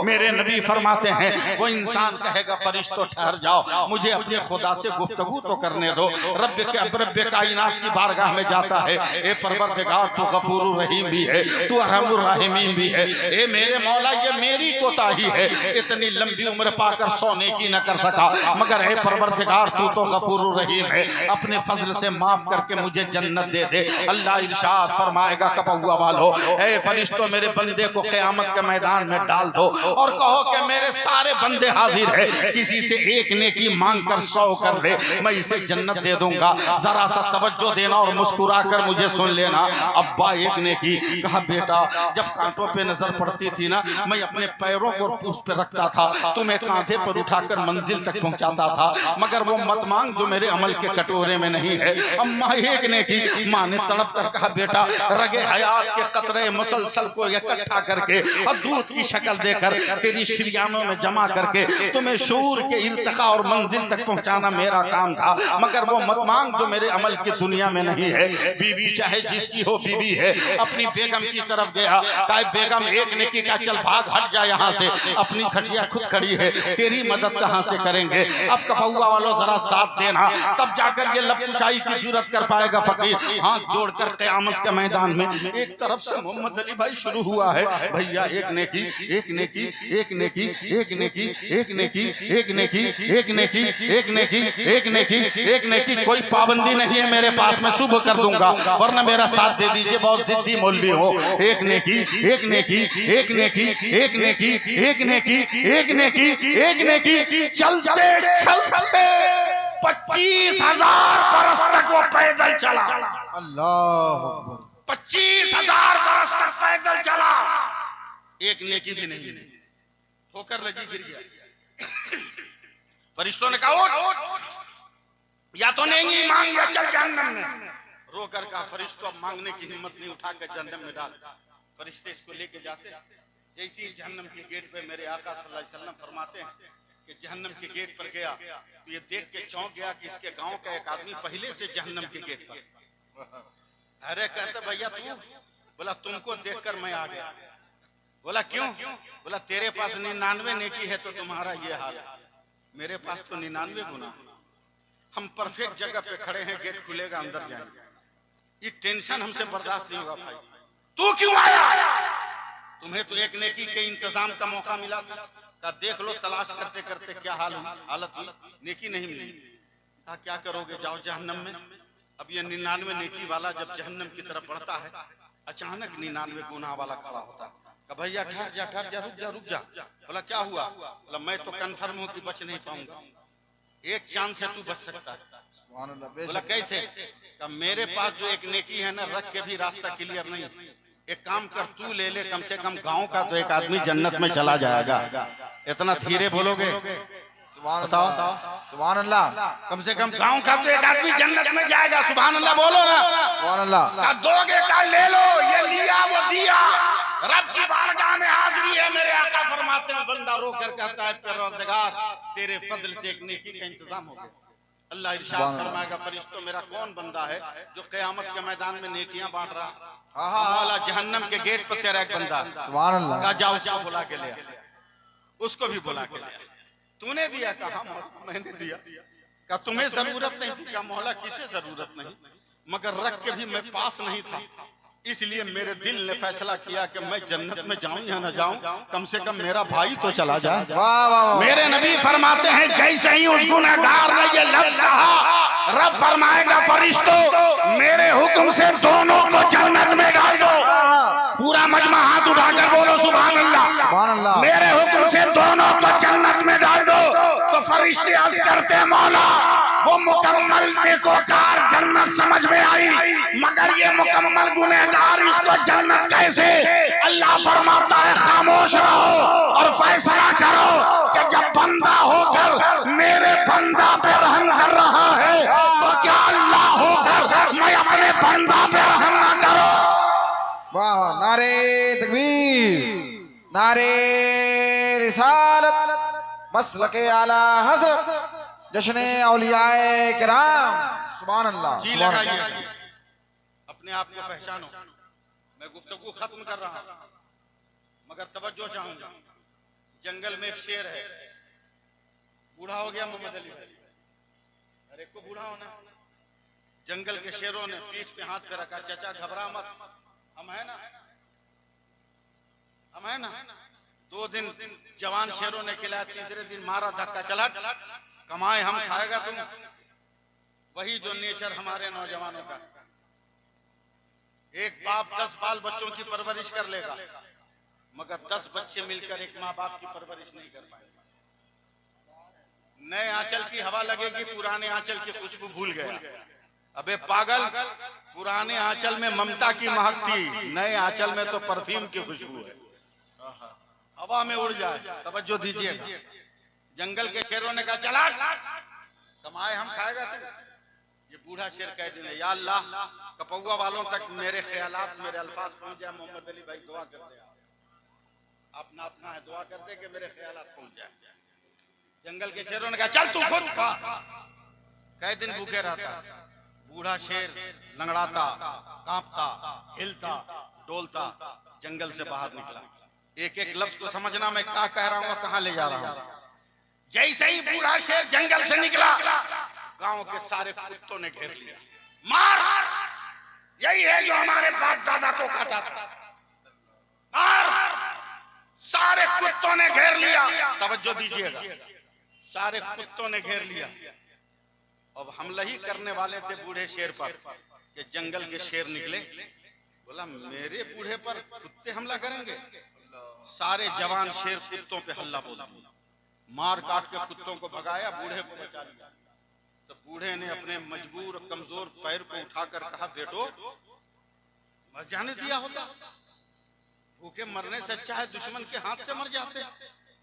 मेरे नबी फरमाते हैं वो इंसान कहेगा फरिश्तों ठहर जाओ, मुझे अपने खुदा से गुफ्तगू तो करने दो। रब्बे कायनात की बारगाह में जाता है, ए परवरदिगार तू गफूरुर रहीम भी है, तू अरहमुर राहिमीन भी है। ए मेरे मौला ये मेरी कोताही है, इतनी लंबी उम्र पाकर सोने की न कर सका, मगर ए परवरदिगार तू तो गफूरुर रहीम है, अपने फजल से माफ करके मुझे जन्नत दे दे। अल्लाह इरशाद फरमाएगा कबहुआ वालो, ए फरिश्तों मेरे बंदे को क़यामत के मैदान में डाल दो और कहो कि मेरे सारे बंदे हाजिर है, किसी से एक नेकी मांग कर 100 कर ले, मैं इसे जन्नत दे दूंगा। जरा सा तवज्जो देना और मुस्कुरा कर मुझे सुन लेना। अब्बा एक नेकी कहा, बेटा जब कांटों पे नजर पड़ती थी ना, मैं अपने पैरों को उस पे रखता था, तुम्हें कांधे पर उठाकर मंजिल तक पहुंचाता था, मगर वो मत मांग जो मेरे अमल के कटोरे में नहीं है। अम्मा एक नेकी, माँ ने तड़प कर कहा, बेटा रगे हयात के कतरे मुसलसल को इकट्ठा करके और दूध की शक्ल देकर तेरी शरियानों में जमा करके तुम्हें शूर के इर्तिका और मंजिल तक पहुंचाना मेरा काम था, मगर वो मत मांग जो मेरे अमल की दुनिया में नहीं है। बीवी चाहे जिसकी हो बीवी है, अपनी बेगम की तरफ गया, कहा बेगम एक नेकी का चल भाग हट जा यहाँ से, अपनी खटिया खुद खड़ी है, तेरी मदद कहाँ से करेंगे। अब कबहुआ वालों जरा साथ देना, तब जाकर ये लपुशाई की जुर्रत कर पाएगा फकीर। हाथ जोड़कर क़यामत के मैदान में एक तरफ से मोहम्मद अली भाई शुरू हुआ है, भैया एक नेकी एक नेकी एक नेकी एक नेकी एक नेकी एक नेकी एक नेकी एक नेकी एक नेकी एक नेकी, कोई पाबंदी नहीं है मेरे पास, मैं सुबह कर दूंगा, वरना मेरा साथ दे दीजिए, बहुत जिद्दी मौलवी हो। एक नेकी एक नेकी एक नेकी एक नेकी एक नेकी एक नेकी एक नेकी, चलते चलते 25,000 बरस तक वो पैदल चला। अल्लाह अकबर। 25,000 बरस तक पैदल चला, एक नेकी भी नहीं, ठोकर लगी गिर गया। फरिश्तों ने कहा उठ, या तो नहीं मांग या चल जहन्नम में। रोकर कहा फरिश्तों अब मांगने की हिम्मत नहीं, उठा कर जहन्नम में डाल। फरिश्ते इसको लेके जाते, जैसे ही जहन्नम के गेट पे मेरे आका सल्लल्लाहु अलैहि वसल्लम फरमाते हैं कि जहन्नम के गेट पर गया तो ये देख के चौंक गया कि इसके गांव का एक आदमी पहले से जहन्नम के गेट पर। अरे कहते भैया तू? बोला तुमको देखकर मैं आ गया। बोला क्यों? बोला तेरे पास 99 नेकी है तो तुम्हारा ये हाल, मेरे पास तो 99 गुना। हम परफेक्ट जगह पे खड़े हैं, गेट खुलेगा अंदर जाएंगे, ये टेंशन हमसे बर्दाश्त नहीं होगा। भाई तू क्यों आया? तुम्हें तो एक नेकी के इंतजाम का मौका मिला था, कहा देख लो तलाश करते करते क्या हालत हुई, नेकी नहीं मिली। कहा क्या करोगे, जाओ जहन्नम में। अब ये 99 नेकी वाला जब जहन्नम की तरफ बढ़ता है, अचानक 99 गुनाह वाला खड़ा होता है। कहा भैया ठहर जा, रुक जा। बोला क्या हुआ? बोला मैं तो कन्फर्म हूँ कि बच नहीं पाऊंगा, एक चांद से तू बच सकता है। बोला कैसे? कहा मेरे पास जो एक नेकी है ना, रख के भी रास्ता क्लियर नहीं, एक काम कर तू ले ले, कम से कम गांव का तो एक आदमी जन्नत में चला जाएगा। इतना धीरे बोलोगे? बताओ सुभान अल्लाह। कम से कम गांव का तो एक आदमी जन्नत में जाएगा। सुभान अल्लाह बोलो ना। सुभान अल्लाह। दोगे का ले लो, ये लिया वो दिया, रब की बारगाह में हाजिरी है। मेरे आका फरमाते हैं बंदा रो कर कहता है परवरदिगार तेरे फजल से एक नेकी का इंतजाम हो गया। अल्लाह इरशाद फरमाएगा फरिश्तों मेरा कौन बंदा है जो क़यामत के मैदान में नेकियां बांट रहा? मौला जहन्नम के गेट पर तेरा एक बंदा। सुभान अल्लाह। कहा जाओ उसको बुला के ले, उसको भी बुला के ले। तूने दिया? कहा मैंने दिया। कहा तुम्हें जरूरत नहीं थी? कहा मौला किसे जरूरत नहीं, मगर रख के भी मैं पास नहीं था, इसलिए मेरे दिल ने फैसला किया कि मैं जन्नत में जाऊं या न जाऊं, कम से कम मेरा भाई तो चला जाए। वाह वाह। मेरे नबी फरमाते हैं जैसे ही उस गुनहगार ने ये लफ्ज कहा, रब फरमाएगा फरिश्तों मेरे हुक्म से दोनों को जन्नत में डाल दो। पूरा मजमा हाथ उठाकर बोलो सुभान अल्लाह। सुभान अल्लाह। मेरे हुक्म से दोनों को जन्नत में डाल दो। तो फरिश्ते अर्ज करते मौला वो मुकम्मल नेकोकार जन्नत समझ में आई, मगर ये मुकम्मल गुनहगार इसको जन्नत कैसे? अल्लाह फरमाता है खामोश रहो और फैसला करो कि जब बंदा होकर मेरे बंदा पे रहम कर रहा है तो क्या अल्लाह होकर मैं अपने बंदा पे रहम ना करो? वाह वाह। नारे तकबीर, नारे रिसालत, मसलके आला हज़रत, जश्न औलियाए किराम। सुभान अल्लाह। जी लगाइए, अपने आप को पहचानो। मैं गुफ्तगू खत्म कर रहा हूं, मगर तवज्जो चाहूंगा। जंगल में एक शेर है, बूढ़ा हो गया मोहम्मद अली भाई, अरे को बूढ़ा होना। जंगल के शेरों ने पीठ पे हाथ पे रखा, चाचा घबरा मत, हम है ना, हम है ना। 2 दिन जवान शेरों ने खिलाया, तीसरे दिन मारा धक्का, चला कमाए हम खाएगा तुम। वही जो नेचर हमारे नौजवानों का। एक बाप 10 बाल बच्चों की परवरिश कर लेगा, मगर 10 बच्चे मिलकर एक माँ बाप की परवरिश नहीं कर पाएंगे। नए आंचल की हवा लगेगी, पुराने आंचल की खुशबू भूल गया। अबे पागल, पुराने आंचल में ममता की महक थी, नए आंचल में तो परफ्यूम की खुशबू है। हवा में उड़ जाए, तवज्जो दीजिएगा। जंगल के शेरों ने कहा चला कमाए हम खाएगा तू। ये बूढ़ा शेर कह दिया, या अल्लाह कपौआ वालों तक मेरे ख्यालात, मेरे अल्फाज पहुंच जाए। मोहम्मद अली भाई दुआ कर दे, आप नातना है, दुआ कर दे कि मेरे ख्यालात पहुंच जाए। जंगल के शेरों ने कहा चल तू खुद खा। कई दिन भूखे रहता। बूढ़ा शेर लंगड़ाता, कांपता, हिलता, डोलता जंगल से बाहर निकला। एक एक लफ्ज को समझना मैं क्या कह रहा हूँ, कहां ले जा रहा हूँ। जैसे ही बूढ़ा शेर जंगल से निकला, गांव के सारे कुत्तों ने घेर लिया। मार, यही है जो हमारे बाप दादा को काटा था, मार। सारे कुत्तों ने घेर लिया, तवज्जो दीजिएगा, सारे कुत्तों ने घेर लिया। अब हमला ही करने वाले थे बूढ़े शेर पर कि जंगल के शेर निकले। बोला मेरे बूढ़े पर कुत्ते हमला करेंगे। सारे जवान शेर कुत्तों पे हल्ला बोला, मार काट के कुत्तों को भगाया, बूढ़े को बचा लिया। तो बूढ़े ने अपने मजबूर कमजोर पैर को उठाकर कहा बेटो मर जाने दिया होता, भूखे मरने से अच्छा है दुश्मन के हाथ से मर जाते।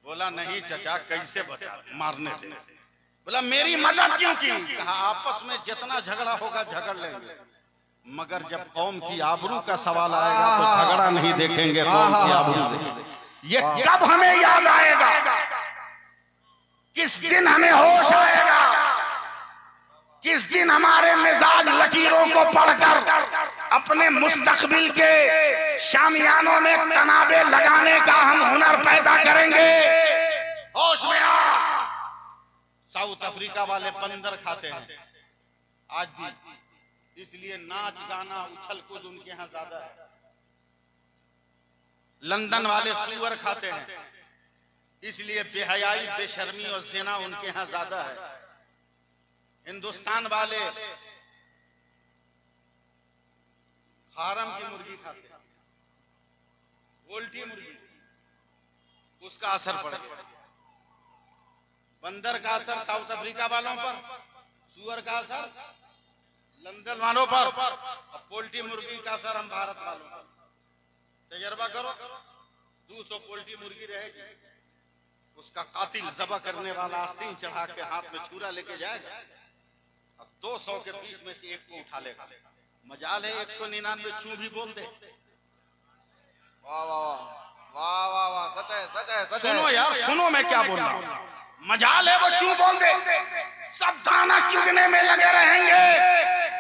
बोला नहीं चचा, कैसे बचा, मारने दे। बोला मेरी मदद क्यों की? कहा आपस में जितना झगड़ा होगा झगड़ लेंगे, मगर जब कौम की आबरू का सवाल आएगा तो झगड़ा नहीं देखेंगे, कौम की आबरू देखेंगे। ये कब हमें याद आएगा, किस दिन हमें होश आएगा, किस दिन हमारे मिजाज लकीरों को पढ़कर अपने मुस्तकबिल के शामियानों में तनाबे लगाने का हम हुनर पैदा करेंगे। होश में आ। साउथ अफ्रीका वाले बंदर खाते हैं आज भी, इसलिए नाच गाना उछल कूद उनके यहाँ ज्यादा है। लंदन वाले सूअर खाते हैं, इसलिए बेहयाई बेशर्मी और ज़िना उनके यहाँ ज्यादा है। हिंदुस्तान वाले फार्म की मुर्गी खाते हैं, पोल्ट्री मुर्गी, उसका असर पड़ गया। बंदर का असर साउथ अफ्रीका वालों पर, सूअर का असर लंदन वालों पर, और पोल्ट्री मुर्गी का असर हम भारत वालों पर। तजर्बा करो, 200 पोल्ट्री मुर्गी रहेगी, उसका कातिल ज़बह करने वाला आस्तीन चढ़ा के हाथ में छुरा लेके जाएगा और 200 के बीच में से एक को उठा लेगा। मजाल है 199 चू भी बोल दे। वाह वाह वाह वाह वाह, सच है सच है सच है। सुनो यार, सुनो मैं क्या बोल रहा हूँ। मजाल है वो चू बोल दे, सब दाना चुगने में लगे रहेंगे,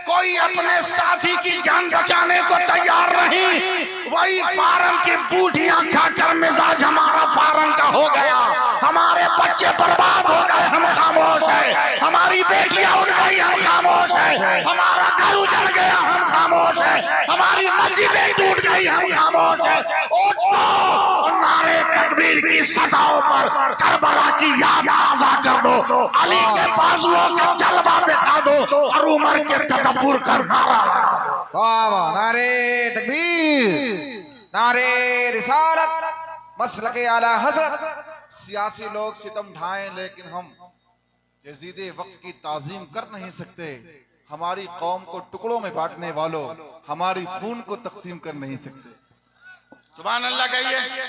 कोई अपने साथी की जान बचाने को तैयार नहीं। वही फार्म की बूटियां खाकर मिजाज हमारा फार्म का हो गया, हमारे बच्चे बर्बाद हो गए, हम खामोश है। हमारी बेटियां उड़ गई, हम खामोश है। हमारा घर उजड़ गया, हम खामोश है। हमारी मस्जिदें टूट गई, हम खामोश है। नारे तकबीर की सदाओं पर करबला की याद ताज़ा कर दो, अली के बाजुओं का जलवा दिखा दो और उमर के तदब्बुर का नारा लगा दो। वाह वाह, नारे तकबीर, नारे रिसालत, मसलके आला हज़रत। सियासी लोग सितम ढाएं, लेकिन हम यजीदे वक्त की ताजीम कर नहीं सकते। हमारी कौम को टुकड़ों में बांटने वालों हमारी खून को तकसीम कर नहीं सकते। सुभान अल्लाह कहिए,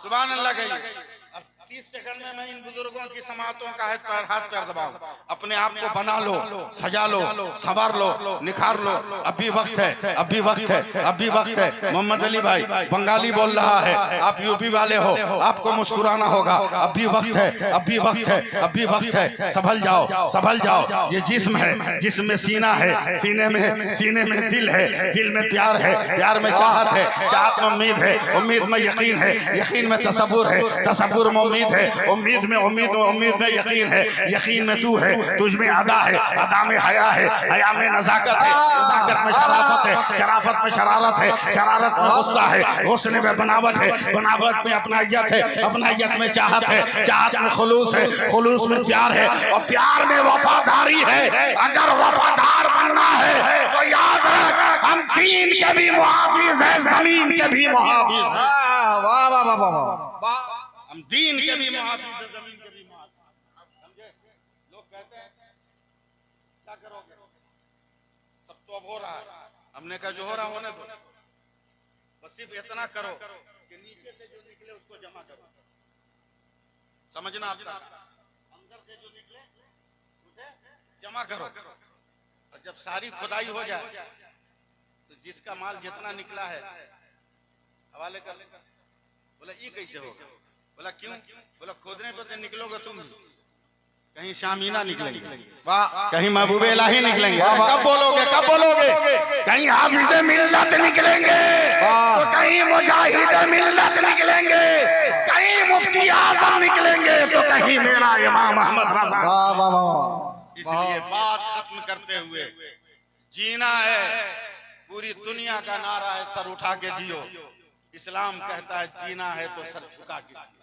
सुभान अल्लाह कहिए। अब 30 सेकंड में मैं इन बुजुर्गों की समातों का हाथ पैर दबाऊं। अपने आप को बना लो, सजा लो, संवार लो, निखार लो। अभी वक्त है, अभी वक्त है, अभी वक्त है। मोहम्मद अली भाई बंगाली बोल रहा है, आप यूपी वाले हो, आपको मुस्कुराना होगा। अभी वक्त है, अभी वक्त है, अभी वक्त है। संभल जाओ, संभल जाओ। ये जिस्म है, जिस्म में सीना है, सीने में दिल है, दिल में प्यार है, प्यार में चाहत है, चाहत में उम्मीद है, उम्मीद में यकीन है, यकीन में तसव्वुर है, तसव्वुर में उम्मीद है, उम्मीद में यकीन है, यकीन में तू है, तुझ में अदा है, अदा में हया है, हया में नजाकत है, नजाकत में शराफत है, शराफत में शरारत है, शरारत में गुस्सा है, गुस्से में बनावट है, बनावट में अपनायत है, अपनायत में चाहत है, चाहत में खुलूस है, खुलूस में प्यार है, और प्यार में वफादारी है। अगर वफादार बनना है तो याद रख, हम दीन के भी मुहाफिज है, जमीन के भी मुहाफिज है। वाह वाह वाह वाह, हम दीन के भी मुहाफिज है, जमीन के भी मुहाफिज। समझे? लोग कहते हैं क्या करोगे, सब तो अब हो रहा है। हमने कहा जो हो रहा होने दो, बस सिर्फ इतना करो कि नीचे से जो निकले उसको जमा करो। समझना आपका, अंदर से जो निकले उसे जमा करो। और जब सारी खुदाई हो जाए तो जिसका माल जितना निकला है हवाले कर। बोला ये कैसे होगा? बोला क्यों? बोला खोदने पे तो निकलोगे तुम, कहीं शामीना निकलेंगे, कहीं महबूबे इलाही निकलेंगे। कब बोलोगे, कब बोलोगे? कहीं हाफिज़े मिल्लत निकलेंगे, तो कहीं मुजाहिदे मिल्लत निकलेंगे, कहीं मुफ्ती आज़म निकलेंगे, तो कहीं मेरा इमाम अहमद रज़ा। इसलिए बात खत्म करते हुए, जीना है पूरी दुनिया का नारा है, सर उठा के जियो। इस्लाम कहता है जीना है तो सर झुका के जियो।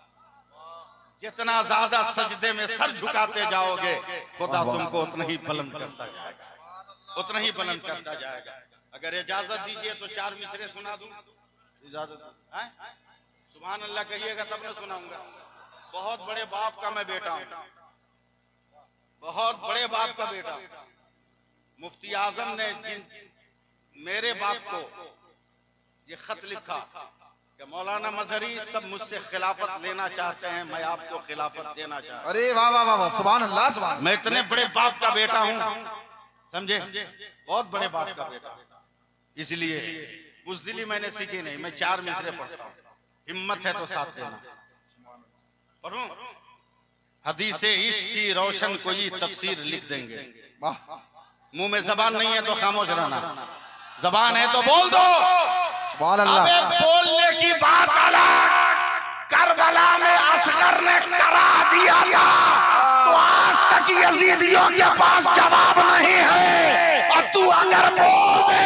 जितना ज्यादा सजदे में सर झुकाते जाओगे, खुदा तुमको उतना ही बुलंद करता जाएगा, उतना ही बुलंद करता जाएगा। अगर इजाजत दीजिए तो 4 मिसरे सुना दूं। इजाजत है? सुभान अल्लाह कहिएगा तब मैं सुनाऊंगा। बहुत बड़े बाप का मैं बेटा हूं, बहुत बड़े बाप का बेटा। मुफ्ती आजम ने मेरे बाप को ये खत लिखा कि मौलाना मजहरी सब मुझसे खिलाफत लेना चाहते हैं, मैं आपको खिलाफत देना चाहता हूं। अरे वाह वाह वाह, सुभान अल्लाह, सुभान। मैं इतने बड़े बाप का बेटा हूं, समझे, बहुत बड़े बाप का बेटा। इसलिए बुज़दिली मैंने सीखी नहीं, मैं 4 मिसरे पढ़ता हूं। हिम्मत है तो साथ देना। पढ़ूं? हदीसे इश्क की रोशन कोई तफसीर लिख देंगे। मुंह में जबान नहीं है तो खामोश रहना, जबान है तो बोल दो। सुभान अल्लाह। अबे बोलने की बात अलग, करबला में असगर ने करा दिया था, तो आज तक यजीदियों के पास जवाब नहीं है, और तू अगर बोल दे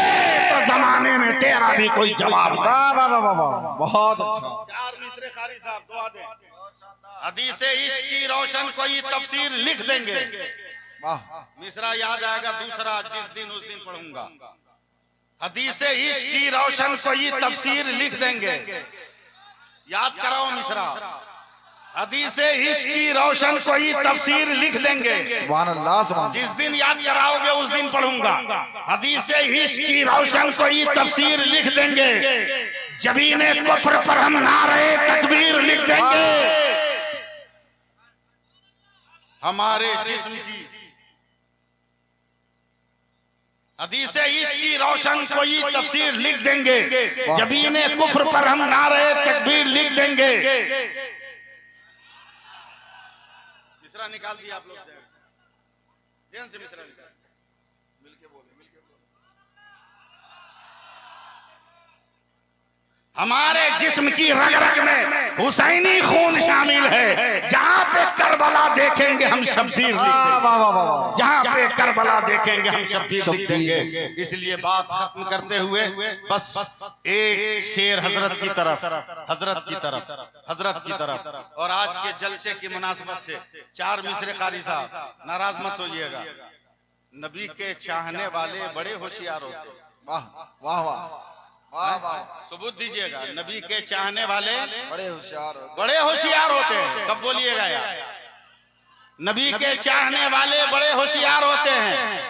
तो जमाने में तेरा भी कोई जवाब नहीं। वाह वाह वाह वाह, बहुत अच्छा। 4 मिसरे कारी साहब दुआ दें। हदीसे इश्क की रोशन कोई तफसीर लिख देंगे। मिसरा याद आएगा दूसरा, जिस दिन उस दिन पढ़ूंगा। हदीसे इश्क की रोशन कोई तफसीर लिख देंगे। याद कराओ मिसरा। हदीसे इश्क की रोशन कोई तफसीर लिख देंगे। सुभान अल्लाह, सुभान। जिस दिन याद कराओगे उस दिन पढ़ूंगा। हदीसे इश्क की रोशन कोई तफसीर लिख देंगे। जबीने कुफ्र पर हम नारे तकबीर लिख देंगे। हमारे जिस्म की हदीसे इश्क की रोशन कोई तफसीर लिख देंगे। जबीने कुफ्र पर हम नारे तकबीर लिख देंगे। मिसरा निकाल दिया आप लोग, ध्यान से मिसरा निकाल, मिलके बोले, मिलके बोले। हमारे जिस्म की रग रग में हुसैनी खून शामिल है। जहाँ पे करबला देखेंगे हम शब्बीर लिख देंगे, जहाँ पे करबला देखेंगे हम शब्बीर लिख देंगे। इसलिए बात खत्म करते हुए बस एक शेर हजरत की तरफ, हजरत की तरफ, हजरत की तरफ। और आज के जलसे की मुनासबत से 4 मिसरे कारी साहब, नाराज मत होइएगा। नबी के चाहने वाले बड़े होशियार होते हैं। वाह वाह वाह वाह वाह, सबूत दीजिएगा। नबी के चाहने वाले बड़े होशियार होते, बड़े होशियार होते हैं। कब बोलिएगा यार? नबी के चाहने वाले बड़े होशियार होते हैं।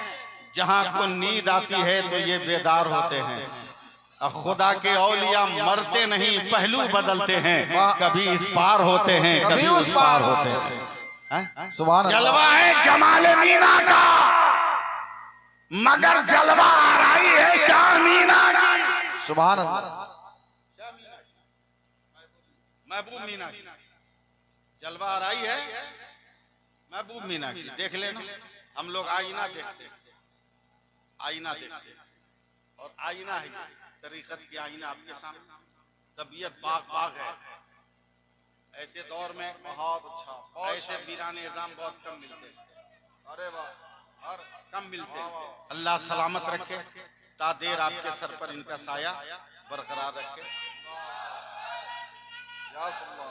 जहां को नींद आती है तो ये बेदार होते हैं। खुदा के औलिया मरते नहीं, पहलू बदलते हैं, कभी इस पार होते हैं, कभी उस पार होते हैं। सुभान अल्लाह। जलवा है जमाल मीना का, मगर जलवा आ रही है शाह मीना की। सुभान अल्लाह। महबूब मीना की जलवा आ रही है, महबूब मीना की। देख लेना, हम लोग आईना देखते, आईना देखते, और आईना है तरीकत की आईना आपके सामने, तबीयत बाग बाग है। ऐसे दौर में बहुत अच्छा, ऐसे वीरान निजाम बहुत कम मिलते हैं, अरे वाह, कम मिलते हैं। अल्लाह सलामत रखे, तादेर आपके सर पर इनका साया बरकरार रखे। या अल्लाह,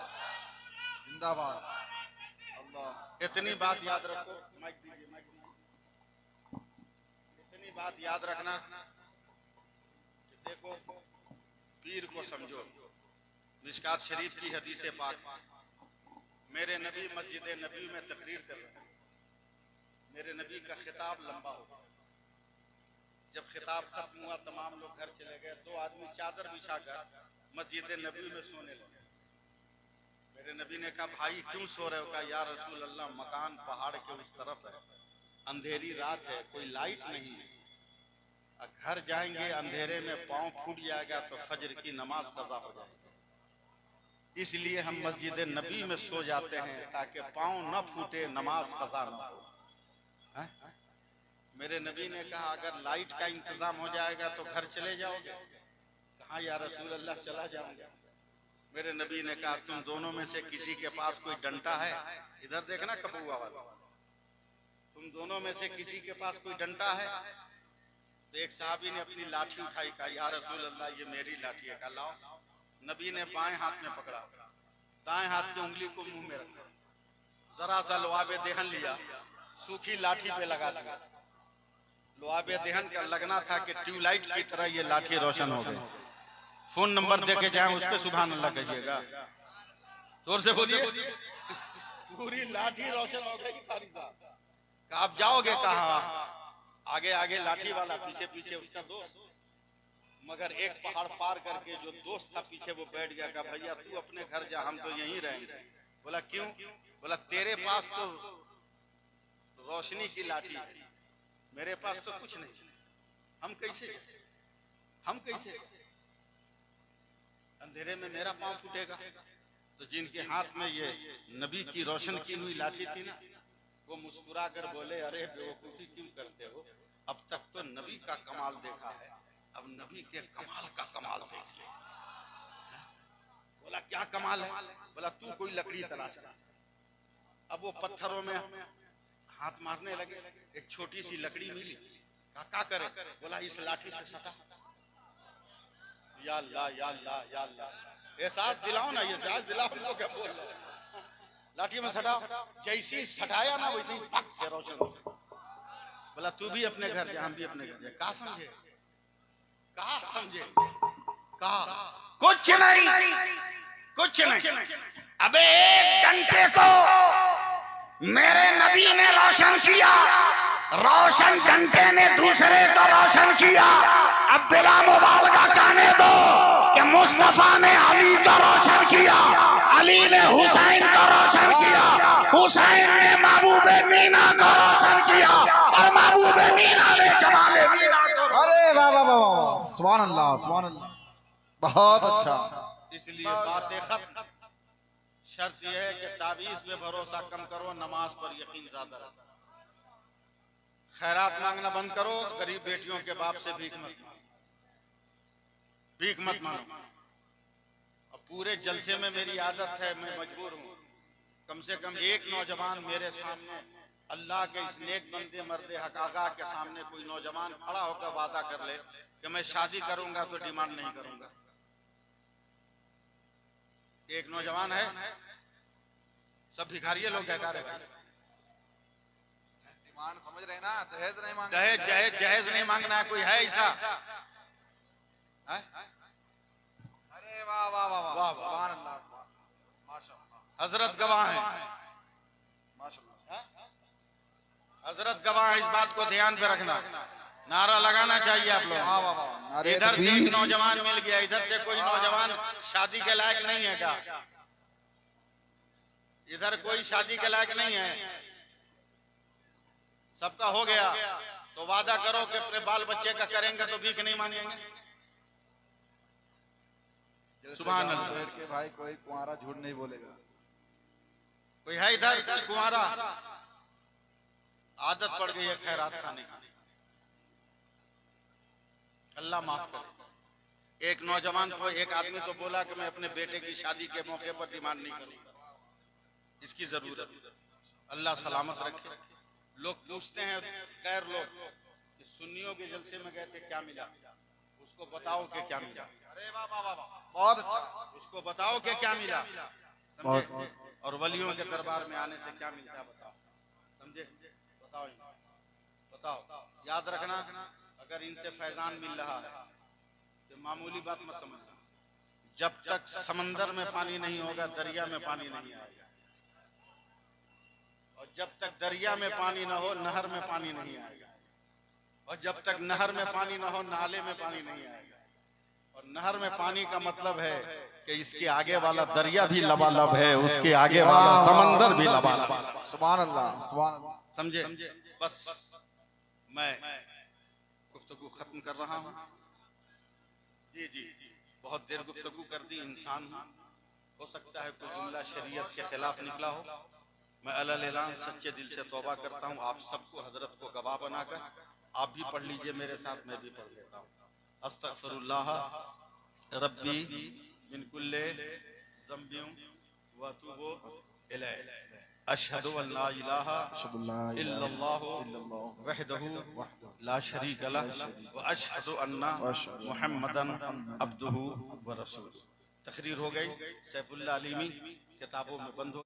जिंदाबाद। अल्लाह। इतनी बात याद रखो, माइक दीजिए, माइक दीजिए। इतनी बात याद रखना कि देखो, पीर को समझो। मिशकात शरीफ की हदीस पाक, मेरे नबी मस्जिद नबी में तकरीर कर रहे हैं। मेरे नबी का खिताब लंबा हो गया। जब खिताब खत्म हुआ, तमाम लोग घर चले गए। दो आदमी चादर बिछाकर मस्जिद नबी में सोने लगे। मेरे नबी ने कहा, भाई क्यों सो रहे हो? कहा, या रसूल अल्लाह, मकान पहाड़ के उस तरफ है, अंधेरी रात है, कोई लाइट नहीं है, घर जाएंगे अंधेरे में पांव फूट जाएगा तो फजर की नमाज कज़ा हो जाएगी, इसलिए हम मस्जिद नबी में सो जाते हैं ताकि पांव न फूटे, नमाज कज़ा न हो। मेरे नबी ने कहा, अगर लाइट का इंतजाम हो जाएगा तो घर चले जाओगे? कहा, या रसूल अल्लाह, चला जाऊंगा। मेरे नबी ने कहा, तुम दोनों में से किसी के पास कोई डंडा है? इधर देखना कबूआ वाला, तुम दोनों में से किसी के पास कोई डंडा है? तो एक साहबी ने अपनी लाठी उठाई, कहा, या रसूल अल्लाह, ये मेरी लाठी है। कहा, लाओ। नबी ने बाएं हाथ में पकड़ा, दाएं हाथ की उंगली को मुंह में रखा, जरा सा लुआबे देहन लिया, सूखी लाठी पे लगा दिया। लुआबे देहन का लगना था कि ट्यूबलाइट की तरह ये लाठी रोशन हो गई। फोन नंबर देके जाए उस पे सुभान अल्लाह कहिएगा, जोर से बोलिए। पूरी लाठी रोशन हो गई। आप जाओगे कहाँ? आगे आगे लाठी वाला, पीछे पीछे उसका दोस्त। मगर एक पहाड़ पार करके जो दोस्त था पीछे, वो बैठ गया। कहा, भैया तू अपने घर जा, हम तो यहीं रहेंगे। बोला, क्यों? बोला, तेरे पास तो रोशनी की लाठी है, मेरे पास तो कुछ नहीं, हम कैसे अंधेरे में मेरा पांव फूटेगा? तो जिनके हाथ में ये नबी की रोशन की हुई लाठी थी ना, वो मुस्कुरा कर बोले, अरे बेवकूफी क्यों करते हो, अब तक तो नबी का कमाल देखा है, अब नबी के कमाल का कमाल देख ले। बोला, क्या कमाल है? बोला, तू कोई लकड़ी तलाश कर। अब वो पत्थरों में हाथ मारने लगे, एक छोटी सी लकड़ी मिली। कहा, क्या करे? बोला, इस लाठी से सटा। या अल्लाह, या अल्लाह, या अल्लाह, एहसास दिलाओ ना, ये एहसास दिलाओ, तो क्या बोल रहे हो? लाठी में सटाओ। जैसी सटाया ना, वैसे ही पक से रोशन हो गया। बोला, तू भी अपने घर जा, हम भी अपने घर जा। कहा समझे? कहा कुछ नहीं। अबे एक घंटे को मेरे नबी ने रोशन किया, रोशन घंटे ने दूसरे को रोशन किया। अब बिला मुबालगा कहने दो कि मुस्तफा ने अली को रोशन किया, अली ने हुसैन को रोशन किया, हुसैन ने महबूबे मीना को रोशन किया, और महबूबे मीना ने जमाले मीना को। अरे वाह वाह वाह, सुभान अल्लाह, सुभान अल्लाह, बहुत अच्छा। इसलिए बातें खत्म। शर्त यह है कि ताबीज पे भरोसा कम करो, नमाज पर यकीन ज्यादा रखो। खैरात मांगना बंद करो, गरीब बेटियों के बाप से भीख मत मांगो। अब पूरे जलसे में मेरी आदत है, मैं मजबूर हूँ, कम से कम एक नौजवान मेरे सामने, अल्लाह के इस नेक बंदे मर्दे हक आगा के सामने कोई नौजवान खड़ा होकर वादा कर ले कि मैं शादी करूंगा तो डिमांड नहीं करूंगा। एक नौजवान है, सब भिखारी लोग कहता रहे, डिमांड समझ रहे ना, दहेज नहीं मांगना, जहेज नहीं मांगना है। कोई है ऐसा? अरे वाह वाह वाह वाह, सुभान अल्लाह, माशाअल्लाह, हजरत गवाह है, माशाअल्लाह, हजरत गवाह है। इस बात को ध्यान पे रखना, नारा लगाना चाहिए आप लोग। वाह वाह वाह, नारे इधर से एक तकबीर। नौजवान मिल गया, इधर से कोई नौजवान शादी के लायक नहीं है क्या? इधर कोई शादी के लायक नहीं है, सबका हो गया तो वादा करो कि अपने बाल बच्चे का करेंगे तो भीख नहीं मांगेंगे। सुभान अल्लाह। बैठ के भाई कोई कुंवारा झूठ नहीं बोलेगा। कोई है इधर कोई कुंवारा? आदत पड़ गई है खैरात खाने की, अल्लाह माफ करे। एक नौजवान तो एक आदमी तो बोला कि मैं अपने बेटे की शादी के मौके पर डिमांड नहीं करूंगा, इसकी जरूरत है। अल्लाह सलामत रखे। लोग पूछते हैं गैर लोग कि सुन्नियों के जलसे में गए थे क्या मिला, उसको बताओ कि क्या मिला। अरे वाह वाह वाह, बहुत अच्छा। उसको बताओ कि क्या मिला, समझे? और वलियों के दरबार में आने से क्या मिलता है बताओ, समझे? बताओ बताओ, याद रखना अगर इनसे फैजान मिल रहा है तो मामूली बात मत समझना। जब तक समंदर में पानी नहीं होगा दरिया में पानी नहीं आएगा, और जब तक दरिया में पानी ना हो नहर में पानी नहीं आएगा, और जब तक नहर में पानी ना हो नाले में पानी नहीं आएगा। और नहर में पानी का मतलब है कि इसके आगे वाला दरिया भी लबालब है, उसके आगे वाला समंदर भी लबालब है। सुभान अल्लाह सुभान अल्लाह। समझे? बस मैं गुफ्तगू खत्म कर रहा हूँ। जी जी, बहुत देर गुफ्तगू कर दी। इंसान हो सकता है कोई जुमला शरीयत के खिलाफ निकला हो। मैं अलल ऐलान सच्चे दिल से तौबा करता हूँ आप सबको हजरत को गवाह बनाकर। आप भी पढ़ लीजिए मेरे साथ, मैं भी पढ़ लेता हूँ। अस्तगफिरुल्लाह रब्बी मिन कुल्ले ज़ंबिन व अतूबु इलैह। अशहदु अन ला इलाहा इल्लल्लाहु वहदहु ला शरीक लह व अशहदु अन्ना मुहम्मदन अब्दुहु व रसूलुहु। तकरीर हो गई। सैफुल्लाह अलीमी किताबों में बंद हो